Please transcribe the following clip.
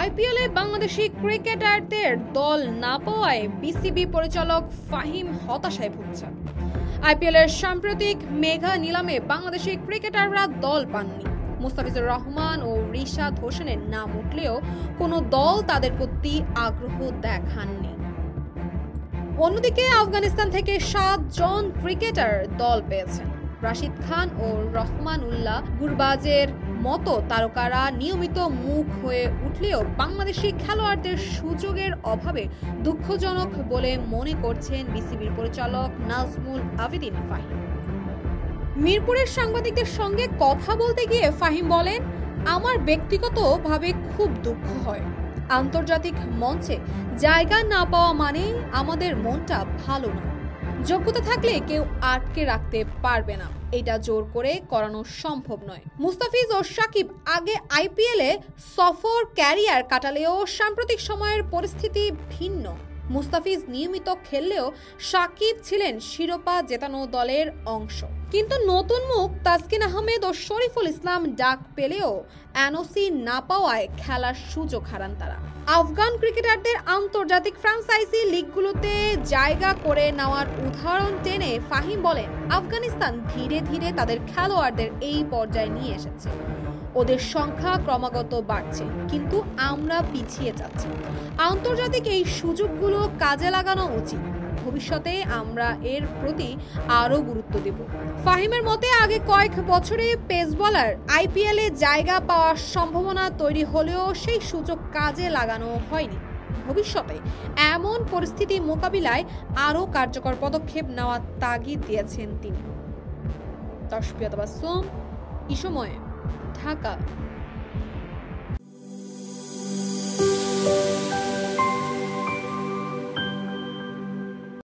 আইপিএলে বাংলাদেশি ক্রিকেটারদের দল না পাওয়ায় বিসিবি পরিচালক ফাহিম হতাশায় ভুগছেন। আইপিএলের সাম্প্রতিক মেগা নিলামে বাংলাদেশি ক্রিকেটাররা দল পাননি। মুস্তাফিজুর রহমান ও রিশাদ হোসেনের নাম উঠলেও কোনো দল তাদের প্রতি আগ্রহ দেখাননি। অন্যদিকে আফগানিস্তান থেকে 7 জন ক্রিকেটার দল পেয়েছেন। রাশিদ খান ও রহমান উল্লাহ গুরবাজের মতো তারকারা নিয়মিত মুখ হয়ে উঠলেও বাংলাদেশি খেলোয়াড়দের সুযোগের অভাবে দুঃখজনক বলে মনে করছেন বিসিবির পরিচালক নাজমুল আবেদিন ফাহিম। মিরপুরের সাংবাদিকদের সঙ্গে কথা বলতে গিয়ে ফাহিম বলেন, আমার ব্যক্তিগতভাবে খুব দুঃখ হয়। আন্তর্জাতিক মঞ্চে জায়গা না পাওয়া মানে আমাদের মনটা ভালো না। যোগ্যতা থাকলে কেউ আটকে রাখতে পারবে না, এটা জোর করে করানো সম্ভব নয়। মুস্তাফিজ ও সাকিব আগে আইপিএলে সফর ক্যারিয়ার কাটালেও সাম্প্রতিক সময়ের পরিস্থিতি ভিন্ন। মুস্তাফিজ নিয়মিত খেললেও সাকিব ছিলেন শিরোপা জেতানো দলের অংশ। কিন্তু নতুন মুখ তাসকিন আহমেদ ও শরীফুল ইসলাম ডাক পেলেও এনওসি না পাওয়ায় খেলার সুযোগ হারান তারা। আফগান ক্রিকেটারদের আন্তর্জাতিক ফ্র্যাঞ্চাইজি লিগগুলোতে জায়গা করে নেওয়ার উদাহরণ টেনে ফাহিম বলেন, আফগানিস্তান ধীরে ধীরে তাদের খেলোয়াড়দের এই পর্যায়ে নিয়ে এসেছে। ওদের সংখ্যা ক্রমাগত বাড়ছে, কিন্তু আমরা পিছিয়ে যাচ্ছি। আন্তর্জাতিক এই সুযোগগুলো কাজে লাগানো উচিত। ভবিষ্যতে আমরা এর প্রতি আরো গুরুত্ব দেব। ফাহিমের মতে আগে কয়েক বছরে পেস বোলার আইপিএলে জায়গা পাওয়ার সম্ভাবনা তৈরি হলেও সেই সুযোগ কাজে লাগানো হয়নি। ভবিষ্যতে এমন পরিস্থিতি মোকাবিলায় আরো কার্যকর পদক্ষেপ নেওয়ার তাগিদ দিয়েছেন তিনি। তশফিয়া তাবাসসুম, এই সময়, ঢাকা।